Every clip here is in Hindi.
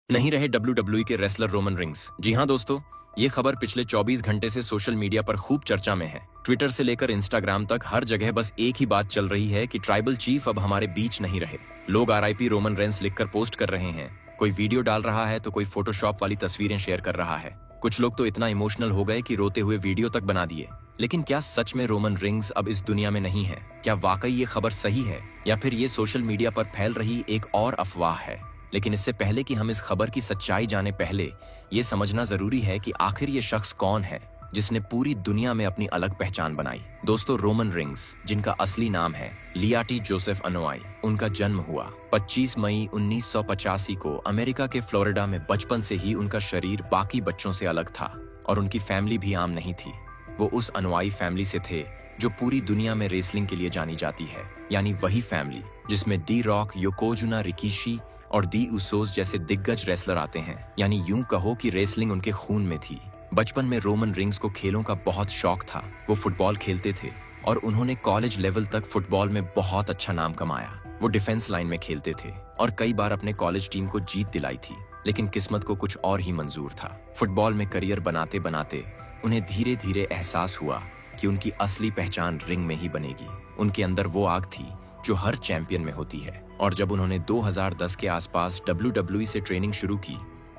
नहीं रहे WWE के रेसलर रोमन रिंग्स। जी हाँ दोस्तों, ये खबर पिछले 24 घंटे से सोशल मीडिया पर खूब चर्चा में है। ट्विटर से लेकर इंस्टाग्राम तक हर जगह बस एक ही बात चल रही है कि ट्राइबल चीफ अब हमारे बीच नहीं रहे। लोग RIP रोमन रेंस लिखकर पोस्ट कर रहे हैं, कोई वीडियो डाल रहा है तो कोई फोटोशॉप वाली तस्वीरें शेयर कर रहा है। कुछ लोग तो इतना इमोशनल हो गए कि रोते हुए वीडियो तक बना दिए। लेकिन क्या सच में रोमन रिंग्स अब इस दुनिया में नहीं है? क्या वाकई ये खबर सही है या फिर ये सोशल मीडिया पर फैल रही एक और अफवाह है? लेकिन इससे पहले कि हम इस खबर की सच्चाई जाने, पहले ये समझना जरूरी है कि आखिर ये शख्स कौन है जिसने पूरी दुनिया में अपनी अलग पहचान बनाई। दोस्तों, रोमन रिंग्स, जिनका असली नाम है लियाटी जोसेफ अनोआई, उनका जन्म हुआ 25 मई 1985 को अमेरिका के फ्लोरिडा में। बचपन से ही उनका शरीर बाकी बच्चों से अलग था और उनकी फैमिली भी आम नहीं थी। वो उस अनोआई फैमिली से थे जो पूरी दुनिया में रेसलिंग के लिए जानी जाती है, यानी वही फैमिली जिसमें डी रॉक, योकोजुना, रिकीशी और दी उसोस जैसे दिग्गज रेसलर आते हैं। यानी यूं कहो कि रेसलिंग उनके खून में थी। बचपन में रोमन रिंग्स को खेलों का बहुत शौक था। वो फुटबॉल खेलते थे और उन्होंने कॉलेज लेवल तक फुटबॉल में बहुत अच्छा नाम कमाया। वो डिफेंस लाइन में खेलते थे और कई बार अपने कॉलेज टीम को जीत दिलाई थी। लेकिन किस्मत को कुछ और ही मंजूर था। फुटबॉल में करियर बनाते बनाते उन्हें धीरे धीरे एहसास हुआ कि उनकी असली पहचान रिंग में ही बनेगी। उनके अंदर वो आग थी जो हर चैंपियन में होती है। और जब उन्होंने 2010 के आसपास WWE से ट्रेनिंग शुरू की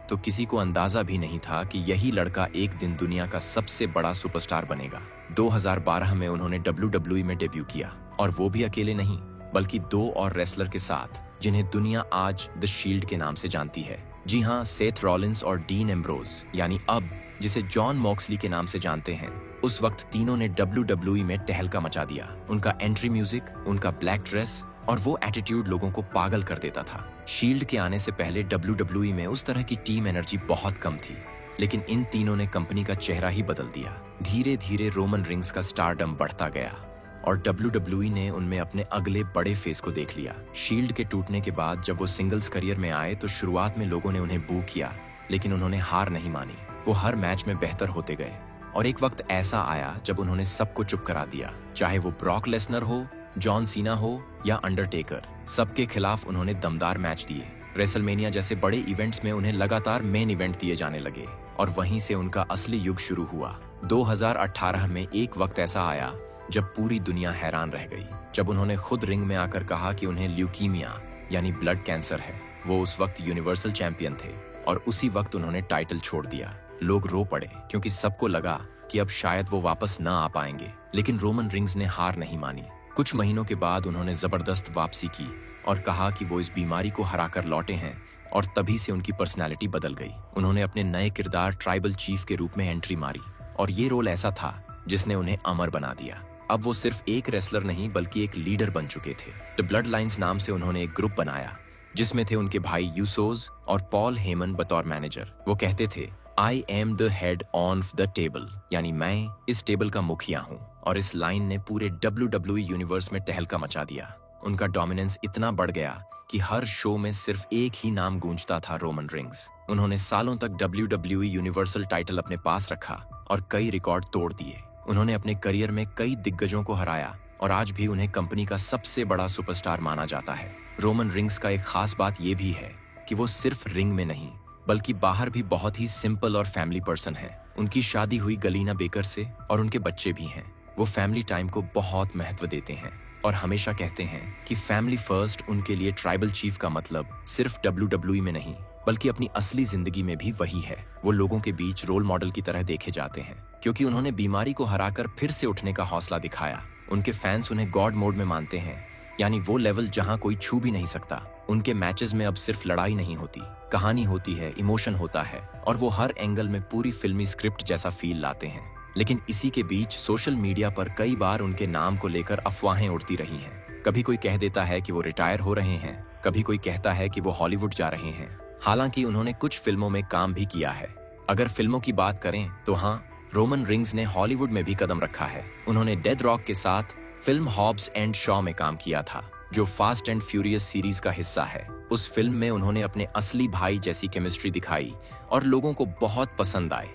तो किसी को अंदाजा भी नहीं था कि यही लड़का एक दिन दुनिया का सबसे बड़ा सुपरस्टार बनेगा। 2012 में उन्होंने WWE में डेब्यू किया, और वो भी अकेले नहीं बल्कि 2 और रेसलर के साथ, जिन्हें दुनिया आज द शील्ड के नाम से जानती है। जी हाँ, सेथ रॉलिंस और डीन एम्ब्रोज, यानी अब जिसे जॉन मॉक्सली के नाम से जानते हैं। उस वक्त तीनों ने WWE में टहलका मचा दिया। उनका एंट्री म्यूजिक, उनका ब्लैक ड्रेस और वो एटीट्यूड लोगों को पागल कर देता था। शील्ड के आने से पहले WWE में उस तरह की टीम एनर्जी बहुत कम थी, लेकिन इन तीनों ने कंपनी का चेहरा ही बदल दिया। धीरे धीरे रोमन रिंग्स का स्टारडम बढ़ता गया और WWE ने उनमें अपने अगले बड़े फेस को देख लिया। शील्ड के टूटने के बाद जब वो सिंगल्स करियर में आए तो शुरुआत में लोगों ने उन्हें बू किया, लेकिन उन्होंने हार नहीं मानी। वो हर मैच में बेहतर होते गए और एक वक्त ऐसा आया जब उन्होंने सबको चुप करा दिया। चाहे वो ब्रॉक लेसनर हो, जॉन सीना हो या अंडरटेकर, सबके खिलाफ उन्होंने दमदार मैच दिए। रेसलमेनिया जैसे बड़े इवेंट्स में उन्हें लगातार मेन इवेंट दिए जाने लगे और वहीं से उनका असली युग शुरू हुआ। 2018 में एक वक्त ऐसा आया जब पूरी दुनिया हैरान रह गई, जब उन्होंने खुद रिंग में आकर कहा कि उन्हें ल्यूकीमिया यानी ब्लड कैंसर है। वो उस वक्त यूनिवर्सल चैंपियन थे और उसी वक्त उन्होंने टाइटल छोड़ दिया। लोग रो पड़े क्योंकि सबको लगा कि अब शायद वो वापस न आ पाएंगे, लेकिन रोमन रिंग्स ने हार नहीं मानी। कुछ महीनों के बाद उन्होंने जबरदस्त वापसी की और कहा कि वो इस बीमारी को हराकर लौटे हैं, और तभी से उनकी पर्सनैलिटी बदल गई। उन्होंने अपने नए किरदार ट्राइबल चीफ के रूप में एंट्री मारी और ये रोल ऐसा था जिसने उन्हें अमर बना दिया। अब वो सिर्फ एक रेसलर नहीं बल्कि एक लीडर बन चुके थे। द ब्लड लाइन्स नाम से उन्होंने एक ग्रुप बनाया जिसमें थे उनके भाई यूसोस और पॉल हेमन बतौर मैनेजर। वो कहते थे, I am the head of the table, यानी मैं इस टेबल का मुखिया हूँ। और इस लाइन ने पूरे WWE यूनिवर्स में टहलका मचा दिया। उनका डोमिनेंस इतना बढ़ गया कि हर शो में सिर्फ एक ही नाम गूंजता था, रोमन रिंग्स। उन्होंने सालों तक WWE यूनिवर्सल टाइटल अपने पास रखा और कई रिकॉर्ड तोड़ दिए। उन्होंने अपने करियर में कई दिग्गजों को हराया और आज भी उन्हें कंपनी का सबसे बड़ा सुपरस्टार माना जाता है। रोमन रिंग्स का एक खास बात यह भी है कि वो सिर्फ रिंग में नहीं बल्कि बाहर भी बहुत ही सिंपल और फैमिली पर्सन है। उनकी शादी हुई गलीना बेकर से और उनके बच्चे भी हैं। वो फैमिली टाइम को बहुत महत्व देते हैं और हमेशा कहते हैं कि फैमिली फर्स्ट उनके लिए ट्राइबल चीफ का मतलब सिर्फ WWE में नहीं बल्कि अपनी असली जिंदगी में भी वही है। वो लोगों के बीच रोल मॉडल की तरह देखे जाते हैं क्योंकि उन्होंने बीमारी को हराकर फिर से उठने का हौसला दिखाया। उनके फैंस उन्हें गॉड मोड में मानते हैं, यानी वो लेवल जहां कोई छू भी नहीं सकता। उनके मैचेस में अब सिर्फ लड़ाई नहीं होती, कहानी होती है, इमोशन होता है और वो हर एंगल में पूरी फिल्मी स्क्रिप्ट जैसा फील लाते हैं। लेकिन इसी के बीच सोशल मीडिया पर कई बार उनके नाम को लेकर अफवाहें उड़ती रही हैं। कभी कोई कह देता है कि वो रिटायर हो रहे हैं, कभी कोई कहता है कि वो हॉलीवुड जा रहे हैं। हालांकि उन्होंने कुछ फिल्मों में काम भी किया है। अगर फिल्मों की बात करें तो हाँ, रोमन रिंग्स ने हॉलीवुड में भी कदम रखा है। उन्होंने डेड रॉक के साथ फिल्म हॉब्स एंड शॉ में काम किया था, जो फास्ट एंड फ्यूरियस सीरीज का हिस्सा है। उस फिल्म में उन्होंने अपने असली भाई जैसी केमिस्ट्री दिखाई और लोगों को बहुत पसंद आए।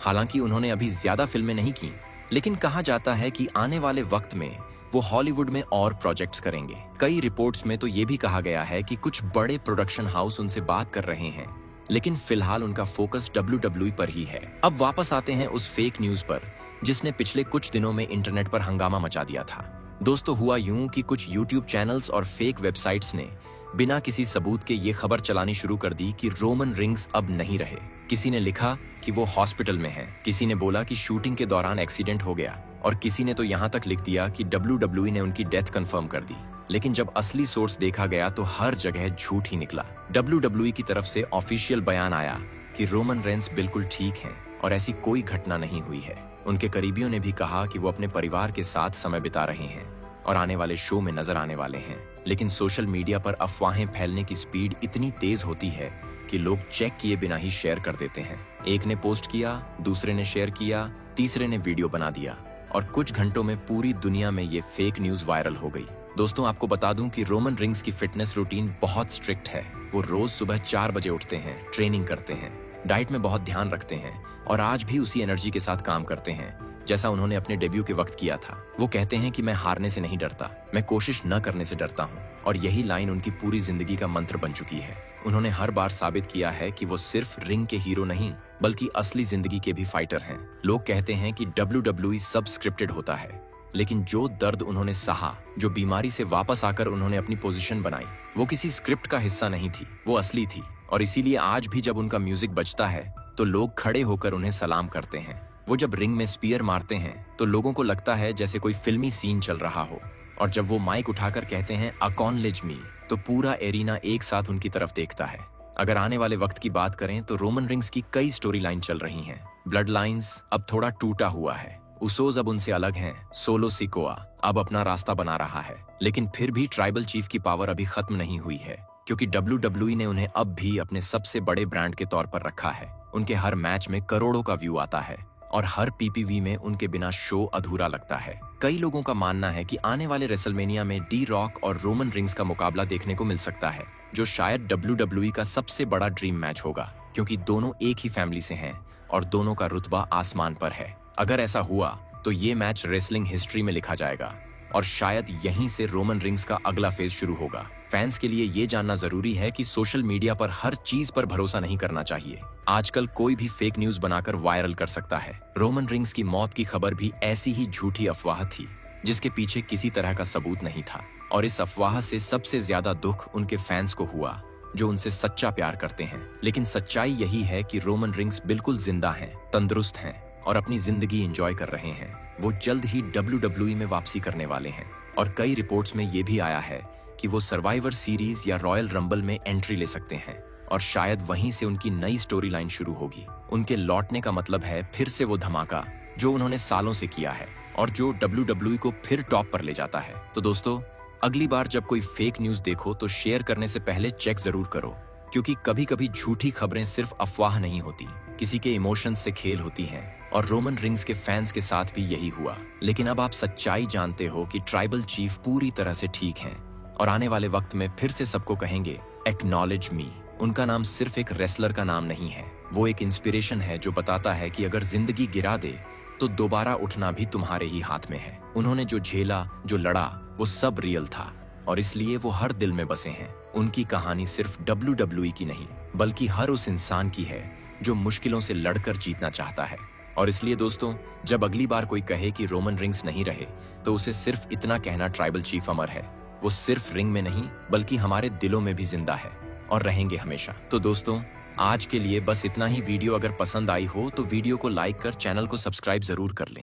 हालांकि उन्होंने अभी ज्यादा फिल्में नहीं की, लेकिन कहा जाता है कि आने वाले वक्त में वो हॉलीवुड में और प्रोजेक्ट्स करेंगे। कई रिपोर्ट्स में तो ये भी कहा गया है कि कुछ बड़े प्रोडक्शन हाउस उनसे बात कर रहे हैं लेकिन फिलहाल उनका फोकस WWE पर ही है। अब वापस आते हैं उस फेक न्यूज पर जिसने पिछले कुछ दिनों में इंटरनेट पर हंगामा मचा दिया था। दोस्तों, हुआ यूं कि कुछ यूट्यूब चैनल्स और फेक वेबसाइट्स ने बिना किसी सबूत के ये खबर चलानी शुरू कर दी कि रोमन रिंग्स अब नहीं रहे। किसी ने लिखा कि वो हॉस्पिटल में हैं, किसी ने बोला कि शूटिंग के दौरान एक्सीडेंट हो गया और किसी ने तो यहाँ तक लिख दिया कि WWE ने उनकी डेथ कंफर्म कर दी। लेकिन जब असली सोर्स देखा गया तो हर जगह झूठ ही निकला। WWE की तरफ से ऑफिशियल बयान आया कि रोमन रेंस बिल्कुल ठीक हैं और ऐसी कोई घटना नहीं हुई है। उनके करीबियों ने भी कहा कि वो अपने परिवार के साथ समय बिता रहे हैं और आने वाले शो में नजर आने वाले हैं। लेकिन सोशल मीडिया पर अफवाहें फैलने की स्पीड इतनी तेज होती है कि लोग चेक किए बिना ही शेयर कर देते हैं। एक ने पोस्ट किया, दूसरे ने शेयर किया, तीसरे ने वीडियो बना दिया और कुछ घंटों में पूरी दुनिया में ये फेक न्यूज वायरल हो गई। दोस्तों, आपको बता दूं कि रोमन रिंग्स की फिटनेस रूटीन बहुत स्ट्रिक्ट है। वो रोज सुबह 4 बजे उठते हैं, ट्रेनिंग करते हैं, डाइट में बहुत ध्यान रखते हैं और आज भी उसी एनर्जी के साथ काम करते हैं जैसा उन्होंने अपने डेब्यू के वक्त किया था। वो कहते हैं कि मैं हारने से नहीं डरता, मैं कोशिश न करने से डरता हूँ, और यही लाइन उनकी पूरी जिंदगी का मंत्र बन चुकी है। उन्होंने हर बार साबित किया है कि वो सिर्फ रिंग के हीरो नहीं बल्कि असली जिंदगी के भी फाइटर हैं। लोग कहते हैं कि WWE सब स्क्रिप्टेड होता है, लेकिन जो दर्द उन्होंने सहा, जो बीमारी से वापस आकर उन्होंने अपनी पोजीशन बनाई, वो किसी स्क्रिप्ट का हिस्सा नहीं थी, वो असली थी। और इसीलिए आज भी जब उनका म्यूजिक बजता है तो लोग खड़े होकर उन्हें सलाम करते हैं। वो जब रिंग में स्पीयर मारते हैं तो लोगों को लगता है जैसे कोई फिल्मी सीन चल रहा हो, और जब वो माइक उठाकर कहते हैं अकॉनलेज मी, तो पूरा एरिना एक साथ उनकी तरफ देखता है। अगर आने वाले वक्त की बात करें तो रोमन रिंग्स की कई स्टोरी लाइन चल रही हैं। ब्लड लाइन्स अब थोड़ा टूटा हुआ है, उसोज अब उनसे अलग हैं, सोलो सिकोआ अब अपना रास्ता बना रहा है। लेकिन फिर भी ट्राइबल चीफ की पावर अभी खत्म नहीं हुई है, क्योंकि WWE ने उन्हें अब भी अपने सबसे बड़े ब्रांड के तौर पर रखा है। उनके हर मैच में करोड़ों का व्यू आता है और हर PPV में उनके बिना शो अधूरा लगता है। कई लोगों का मानना है कि आने वाले रेसलमेनिया में डी रॉक और रोमन रिंग्स का मुकाबला देखने को मिल सकता है, जो शायद WWE का सबसे बड़ा ड्रीम मैच होगा, क्योंकि दोनों एक ही फैमिली से हैं और दोनों का रुतबा आसमान पर है। अगर ऐसा हुआ तो ये मैच रेसलिंग हिस्ट्री में लिखा जाएगा और शायद यहीं से रोमन रिंग्स का अगला फेज शुरू होगा। फैंस के लिए ये जानना जरूरी है कि सोशल मीडिया पर हर चीज पर भरोसा नहीं करना चाहिए। आजकल कोई भी फेक न्यूज बनाकर वायरल कर सकता है। रोमन रिंग्स की मौत की खबर भी ऐसी ही झूठी अफवाह थी जिसके पीछे किसी तरह का सबूत नहीं था, और इस अफवाह से सबसे ज्यादा दुख उनके फैंस को हुआ जो उनसे सच्चा प्यार करते हैं। लेकिन सच्चाई यही है कि रोमन रिंग्स बिल्कुल जिंदा हैं, तंदुरुस्त हैं और अपनी जिंदगी एंजॉय कर रहे हैं। वो जल्द ही WWE में वापसी करने वाले हैं और कई रिपोर्ट्स में ये भी आया है कि वो सर्वाइवर सीरीज या रॉयल रंबल में एंट्री ले सकते हैं और शायद वहीं से उनकी नई स्टोरी लाइन शुरू होगी। उनके लौटने का मतलब है फिर से वो धमाका जो उन्होंने सालों से किया है और जो WWE को फिर टॉप पर ले जाता है। तो दोस्तों, अगली बार जब कोई फेक न्यूज देखो तो शेयर करने से पहले चेक जरूर करो, क्योंकि कभी कभी झूठी खबरें सिर्फ अफवाह नहीं होती, किसी के इमोशंस से खेल होती हैं, और रोमन रिंग्स के फैंस के साथ भी यही हुआ। लेकिन अब आप सच्चाई जानते हो कि ट्राइबल चीफ पूरी तरह से ठीक हैं और आने वाले वक्त में फिर से सबको कहेंगे एक्नॉलेज मी। उनका नाम सिर्फ एक रेसलर का नाम नहीं है, वो एक इंस्पिरेशन है जो बताता है कि अगर जिंदगी गिरा दे तो दोबारा उठना भी तुम्हारे ही हाथ में है। उन्होंने जो झेला, जो लड़ा, वो सब रियल था और इसलिए वो हर दिल में बसे हैं। उनकी कहानी सिर्फ WWE की नहीं बल्कि हर उस इंसान की है जो मुश्किलों से लड़कर जीतना चाहता है। और इसलिए दोस्तों, जब अगली बार कोई कहे कि रोमन रिंग्स नहीं रहे तो उसे सिर्फ इतना कहना, ट्राइबल चीफ अमर है। वो सिर्फ रिंग में नहीं बल्कि हमारे दिलों में भी जिंदा है और रहेंगे हमेशा। तो दोस्तों, आज के लिए बस इतना ही। वीडियो अगर पसंद आई हो तो वीडियो को लाइक कर चैनल को सब्सक्राइब जरूर कर लें।